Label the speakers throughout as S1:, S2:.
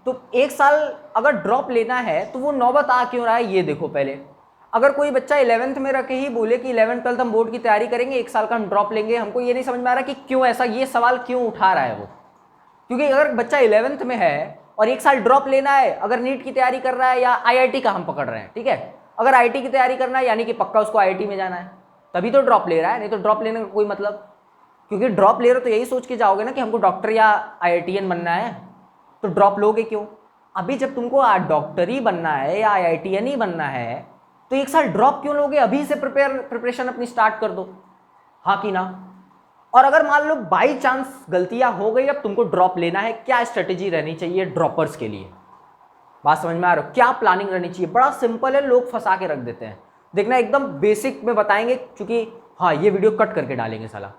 S1: तो एक साल अगर ड्रॉप लेना है तो वो नौबत आ क्यों रहा है ये देखो पहले। अगर कोई बच्चा 11th में रख के ही बोले कि 11th 12th हम बोर्ड की तैयारी करेंगे, एक साल का हम ड्रॉप लेंगे, हमको ये नहीं समझ में आ रहा कि क्यों ऐसा, ये सवाल क्यों उठा रहा है वो। क्योंकि अगर बच्चा 11th में है और एक साल ड्रॉप लेना है, अगर नीट की तैयारी कर रहा है या आईआईटी का हम पकड़ रहे हैं, ठीक है, अगर आईआईटी की तैयारी करना है यानी कि पक्का उसको आईआईटी में जाना है, तभी तो ड्रॉप ले रहा है, नहीं तो ड्रॉप लेने का कोई मतलब। क्योंकि ड्रॉप ले रहे हो तो यही सोच के जाओगे ना कि हमको डॉक्टर या आईआईटीएन बनना है, तो ड्रॉप लोगे क्यों। अभी जब तुमको डॉक्टर ही बनना है या आईआईटीएन ही बनना है तो एक साल ड्रॉप क्यों लोगे, अभी से प्रिपरेशन अपनी स्टार्ट कर दो, हाँ कि ना। और अगर मान लो बाई चांस गलतियां हो गई, अब तुमको ड्रॉप लेना है, क्या स्ट्रेटेजी रहनी चाहिए ड्रॉपर्स के लिए, बात समझ में आ रहा हो, क्या प्लानिंग रहनी चाहिए। बड़ा सिंपल है, लोग फंसा के रख देते हैं। देखना एकदम बेसिक में बताएंगे, क्योंकि हाँ ये वीडियो कट करके डालेंगे साला,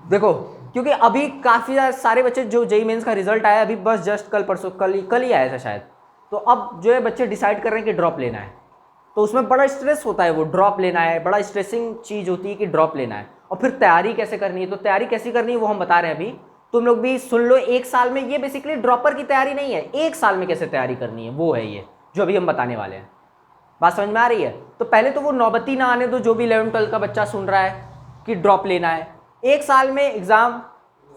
S1: देखो। क्योंकि अभी काफ़ी सारे बच्चे जो जेईई मेंस का रिजल्ट आया अभी बस जस्ट कल परसों कल ही आया था शायद, तो अब जो है बच्चे डिसाइड कर रहे हैं कि ड्रॉप लेना है, तो उसमें बड़ा स्ट्रेस होता है, वो ड्रॉप लेना है, बड़ा स्ट्रेसिंग चीज़ होती है कि ड्रॉप लेना है। और फिर तैयारी कैसे करनी है, तो तैयारी कैसी करनी है वो हम बता रहे हैं अभी, तुम लोग भी सुन लो। एक साल में, ये बेसिकली ड्रॉपर की तैयारी नहीं है, एक साल में कैसे तैयारी करनी है वो है ये जो अभी हम बताने वाले हैं। बात समझ में आ रही है। तो पहले तो वो नौबती ना आने दो जो भी 11th 12th का बच्चा सुन रहा है कि ड्रॉप लेना है, एक साल में एग्जाम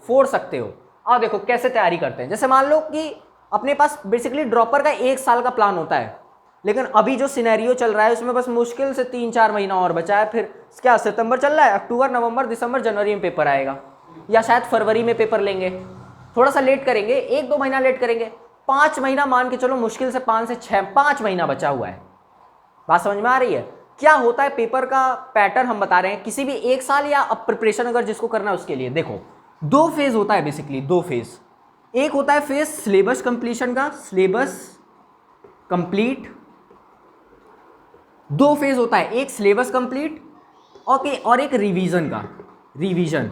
S1: फोड़ सकते हो। और देखो कैसे तैयारी करते हैं, जैसे मान लो कि अपने पास बेसिकली ड्रॉपर का एक साल का प्लान होता है, लेकिन अभी जो सिनेरियो चल रहा है उसमें बस मुश्किल से 3-4 महीना और बचा है, फिर क्या सितंबर चल रहा है, अक्टूबर नवंबर दिसंबर जनवरी में पेपर आएगा, या शायद फरवरी में पेपर लेंगे, थोड़ा सा लेट करेंगे, 1-2 महीना लेट करेंगे, 5 महीना मान के चलो, मुश्किल से 5 महीना बचा हुआ है। बात समझ में आ रही है। क्या होता है पेपर का पैटर्न हम बता रहे हैं, किसी भी एक साल या अब प्रिपरेशन अगर जिसको करना है उसके लिए। देखो 2 फेज होता है बेसिकली, 2 फेज। एक होता है फेज सिलेबस कंप्लीशन का, सिलेबस कंप्लीट, 2 फेज होता है, एक सिलेबस कंप्लीट और एक रिवीजन का, रिवीजन।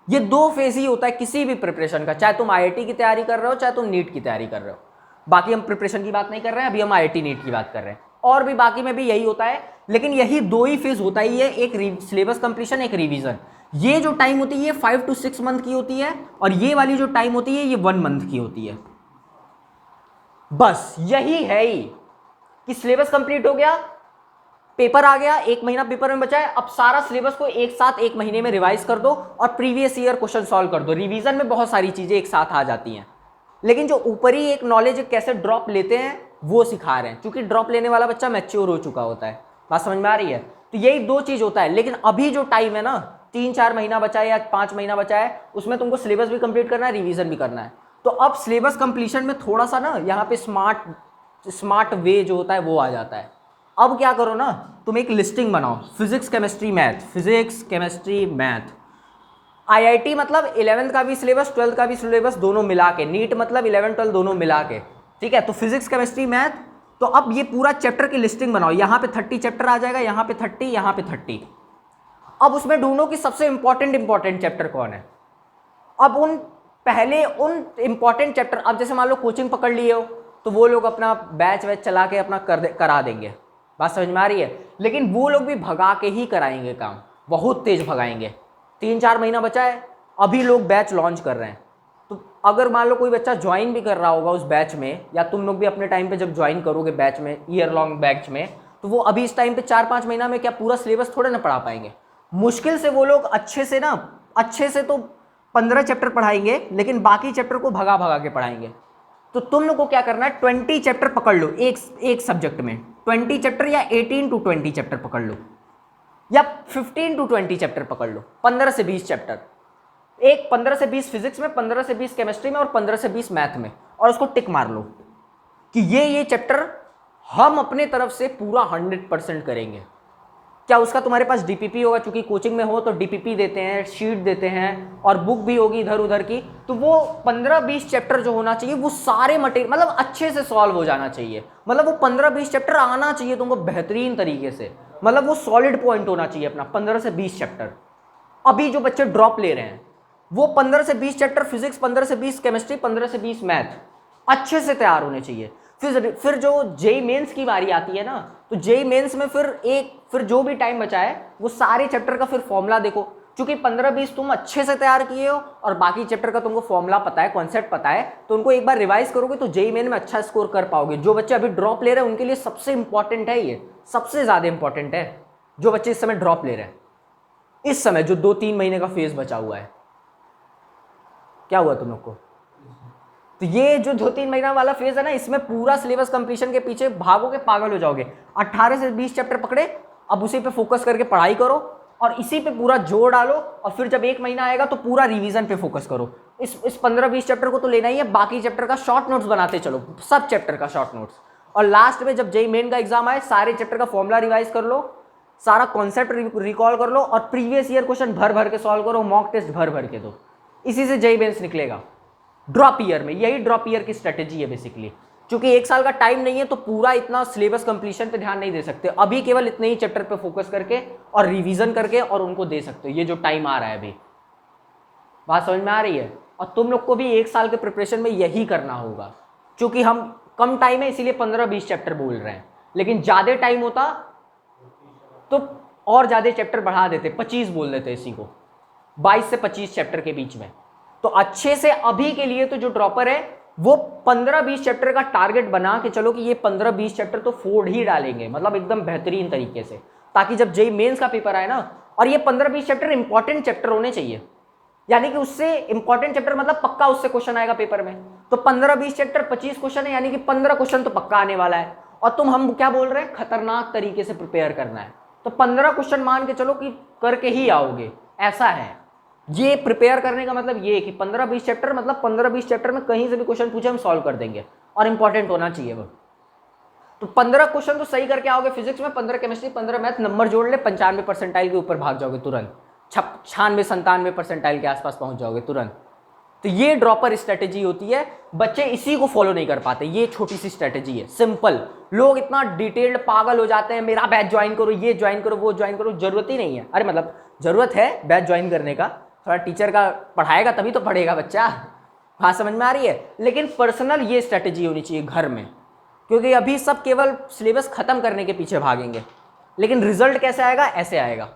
S1: ये 2 फेज ही होता है किसी भी प्रिपरेशन का, चाहे तुम आईआईटी की तैयारी कर रहे हो चाहे तुम नीट की तैयारी कर रहे हो। बाकी हम प्रिपरेशन की बात नहीं कर रहे हैं, अभी हम आईआईटी नीट की बात कर रहे हैं, और भी बाकी में भी यही होता है, लेकिन यही 2 ही फेज होता ही है, एक सिलेबस कंप्लीशन, एक रिवीजन। ये जो टाइम होती है ये 5 to 6 मंथ की होती है, और ये वाली जो टाइम होती है ये 1 मंथ की होती है। बस यही है ही कि सिलेबस कंप्लीट हो गया, पेपर आ गया, 1 महीना पेपर में बचा है, अब सारा सिलेबस को एक साथ 1 महीने में रिवाइज कर दो और प्रीवियस ईयर क्वेश्चन सॉल्व कर दो। रिवीजन में बहुत सारी चीजें एक साथ आ जाती हैं, लेकिन जो ऊपरी एक नॉलेज कैसे ड्रॉप लेते हैं वो सिखा रहे हैं, क्योंकि ड्रॉप लेने वाला बच्चा मैच्योर हो चुका होता है। बात समझ में आ रही है। तो यही 2 चीज होता है, लेकिन अभी जो टाइम है ना, 3-4 महीना बचा है या 5 महीना बचा है, उसमें तुमको सिलेबस भी कंप्लीट करना है, रिवीजन भी करना है। तो अब सिलेबस कंप्लीशन में थोड़ा सा ना यहाँ पे स्मार्ट वे जो होता है वो आ जाता है। अब क्या करो ना, तुम एक लिस्टिंग बनाओ, physics chemistry math, physics chemistry math. IIT मतलब 11th का भी सिलेबस 12th का भी सिलेबस दोनों मिला के, नीट मतलब 11 12 दोनों मिला के, ठीक है। तो फिजिक्स केमिस्ट्री मैथ, तो अब ये पूरा चैप्टर की लिस्टिंग बनाओ, यहाँ पे 30 चैप्टर आ जाएगा, यहाँ पे 30, यहाँ पे 30। अब उसमें ढूंढो कि सबसे इंपॉर्टेंट चैप्टर कौन है। अब उन इंपॉर्टेंट चैप्टर, अब जैसे मान लो कोचिंग पकड़ लिए हो तो वो लोग अपना बैच वैच चला के अपना करा देंगे, बात समझ में आ रही है। लेकिन वो लोग भी भगा के ही कराएंगे काम, बहुत तेज भगाएंगे। 3-4 महीना बचा है, अभी लोग बैच लॉन्च कर रहे हैं, तो अगर मान लो कोई बच्चा ज्वाइन भी कर रहा होगा उस बैच में, या तुम लोग भी अपने टाइम पे जब ज्वाइन करोगे बैच में, ईयर लॉन्ग बैच में, तो वो अभी इस टाइम पे 4-5 महीना में क्या पूरा सिलेबस थोड़े ना पढ़ा पाएंगे। मुश्किल से वो लोग अच्छे से तो 15 चैप्टर पढ़ाएंगे, लेकिन बाकी चैप्टर को भगा भगा के पढ़ाएंगे। तो तुम लोग को क्या करना है, 20 चैप्टर पकड़ लो एक सब्जेक्ट में, 20 चैप्टर या 18 to 20 चैप्टर पकड़ लो, या 15 to 20 चैप्टर पकड़ लो, 15 से 20 चैप्टर, एक 15 से 20 फिजिक्स में, 15 से 20 केमिस्ट्री में और 15 से 20 मैथ में, और उसको टिक मार लो कि ये चैप्टर हम अपने तरफ से पूरा 100% करेंगे। क्या उसका तुम्हारे पास डीपीपी होगा, क्योंकि कोचिंग में हो तो डीपीपी देते हैं, शीट देते हैं, और बुक भी होगी इधर उधर की, तो वो 15-20 चैप्टर जो होना चाहिए वो सारे मटेरियल मतलब अच्छे से सॉल्व हो जाना चाहिए, मतलब वो 15-20 चैप्टर आना चाहिए तुमको बेहतरीन तरीके से, मतलब वो सॉलिड पॉइंट होना चाहिए अपना 15 से 20 चैप्टर। अभी जो बच्चे ड्रॉप ले रहे हैं वो 15 से 20 चैप्टर फिजिक्स, 15 से 20 केमिस्ट्री, 15 से 20 मैथ अच्छे से तैयार होने चाहिए। फिर जो जेईई मेंस की बारी आती है ना, तो जेईई मेंस में फिर जो भी टाइम बचा है वो सारे चैप्टर का फिर फॉर्मूला देखो, क्योंकि 15-20 तुम अच्छे से तैयार किए हो और बाकी चैप्टर का तुमको फॉर्मूला पता है, कॉन्सेप्ट पता है, तो उनको एक बार रिवाइज करोगे तो जेईई मेन में अच्छा स्कोर कर पाओगे। जो बच्चे अभी ड्रॉप ले रहे हैं उनके लिए सबसे इंपॉर्टेंट है, ये सबसे ज्यादा इंपॉर्टेंट है। जो बच्चे इस समय ड्रॉप ले रहे हैं, इस समय जो 2-3 महीने का फेज बचा हुआ है, क्या हुआ तुम लोग को? तो ये जो 2-3 महीना वाला फेज है ना, इसमें पूरा सिलेबस कंप्लीशन के पीछे भागोगे, पागल हो जाओगे। 18 से 20 चैप्टर पकड़े, अब उसी पे फोकस करके पढ़ाई करो और इसी पे पूरा जोर डालो, और फिर जब 1 महीना आएगा तो पूरा रिवीजन पे फोकस करो। इस 15-20 चैप्टर को तो लेना ही है, बाकी चैप्टर का शॉर्ट नोट्स बनाते चलो, सब चैप्टर का शॉर्ट नोट्स। और लास्ट में जब जेईई मेन का एग्जाम आए, सारे चैप्टर का फॉर्मूला रिवाइज कर लो, सारा कॉन्सेप्ट रिकॉल कर लो और प्रीवियस ईयर क्वेश्चन भर भर के सॉल्व करो, मॉक टेस्ट भर भर के दो। इसी से जेईई मेंस निकलेगा ड्रॉप ईयर में। यही ड्रॉप ईयर की स्ट्रेटेजी है बेसिकली। क्योंकि 1 साल का टाइम नहीं है तो पूरा इतना सिलेबस कंप्लीशन पे ध्यान नहीं दे सकते, अभी केवल इतने ही चैप्टर पे फोकस करके और रिवीजन करके और उनको दे सकते हो। ये जो टाइम आ रहा है अभी, बात समझ में आ रही है? और तुम लोग को भी 1 साल के प्रिपरेशन में यही करना होगा। क्योंकि हम कम टाइम है इसीलिए 15-20 चैप्टर बोल रहे हैं, लेकिन ज्यादा टाइम होता तो और ज्यादा चैप्टर बढ़ा देते, 25 बोल देते इसी को, 22 से 25 चैप्टर के बीच में। तो अच्छे से अभी के लिए तो जो ड्रॉपर है वो 15-20 चैप्टर का टारगेट बना के चलो कि ये 15-20 चैप्टर तो फोड़ ही डालेंगे, मतलब एकदम बेहतरीन तरीके से, ताकि जब जेईई मेंस का पेपर आए ना, और ये 15-20 चैप्टर इंपॉर्टेंट चैप्टर होने चाहिए, यानी कि उससे इंपॉर्टेंट चैप्टर मतलब पक्का उससे क्वेश्चन आएगा पेपर में। तो 15-20 चैप्टर 25 क्वेश्चन है, यानी कि 15 क्वेश्चन तो पक्का आने वाला है। और हम क्या बोल रहे हैं, खतरनाक तरीके से प्रिपेयर करना है। तो 15 क्वेश्चन मान के चलो कि करके ही आओगे, ऐसा है। ये प्रिपेयर करने का मतलब ये है कि 15-20 चैप्टर, मतलब 15-20 चैप्टर में कहीं से भी क्वेश्चन पूछे हम सॉल्व कर देंगे, और इंपॉर्टेंट होना चाहिए वो। तो 15 क्वेश्चन तो सही करके आओगे फिजिक्स में, 15 केमिस्ट्री, 15 मैथ, नंबर जोड़ ले, 95 परसेंटाइल के ऊपर भाग जाओगे तुरंत, 96-97 परसेंटाइल के आसपास पहुंच जाओगे तुरंत। तो ये ड्रॉपर स्ट्रेटेजी होती है, बच्चे इसी को फॉलो नहीं कर पाते। ये छोटी सी स्ट्रेटेजी है, सिंपल। लोग इतना डिटेल्ड पागल हो जाते हैं, मेरा बैच ज्वाइन करो, ये ज्वाइन करो, वो ज्वाइन करो, जरूरत ही नहीं है। अरे मतलब जरूरत है बैच ज्वाइन करने का, थोड़ा टीचर का पढ़ाएगा तभी तो पढ़ेगा बच्चा, हाँ समझ में आ रही है। लेकिन पर्सनल ये स्ट्रेटेजी होनी चाहिए घर में, क्योंकि अभी सब केवल सिलेबस खत्म करने के पीछे भागेंगे, लेकिन रिजल्ट कैसे आएगा, ऐसे आएगा।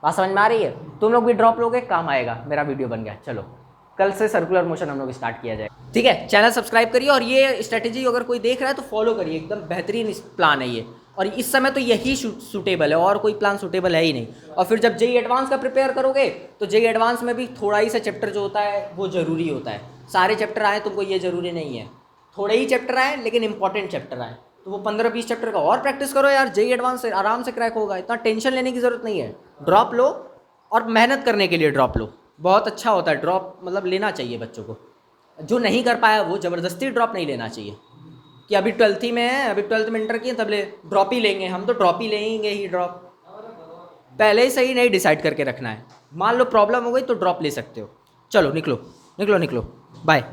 S1: बात समझ में आ रही है? तुम लोग भी ड्रॉप लोगे, काम आएगा। मेरा वीडियो बन गया, चलो कल से सर्कुलर मोशन हम लोग स्टार्ट किया जाए, ठीक है। चैनल सब्सक्राइब करिए और ये स्ट्रेटेजी अगर कोई देख रहा है तो फॉलो करिए, एकदम बेहतरीन प्लान है ये। और इस समय तो यही सूटेबल है, और कोई प्लान सूटेबल है ही नहीं। और फिर जब जेईई एडवांस का प्रिपेयर करोगे तो जेईई एडवांस में भी थोड़ा ही सा चैप्टर जो होता है वो जरूरी होता है। सारे चैप्टर आए तुमको ये जरूरी नहीं है, थोड़े ही चैप्टर आए लेकिन इंपॉर्टेंट चैप्टर आए, तो वो 15-20 चैप्टर का और प्रैक्टिस करो यार। जेईई एडवांस से आराम से क्रैक होगा, इतना टेंशन लेने की जरूरत नहीं है। ड्रॉप लो और मेहनत करने के लिए ड्रॉप लो, बहुत अच्छा होता है ड्रॉप, मतलब लेना चाहिए बच्चों को। जो नहीं कर पाया वो ज़बरदस्ती ड्रॉप नहीं लेना चाहिए कि अभी 12th ही में है, अभी 12th में इंटर किए तब ले ड्रॉप ही लेंगे, हम तो ड्रॉप ही लेंगे ही। ड्रॉप पहले ही सही नहीं डिसाइड करके रखना है। मान लो प्रॉब्लम हो गई तो ड्रॉप ले सकते हो। चलो निकलो निकलो निकलो, बाय।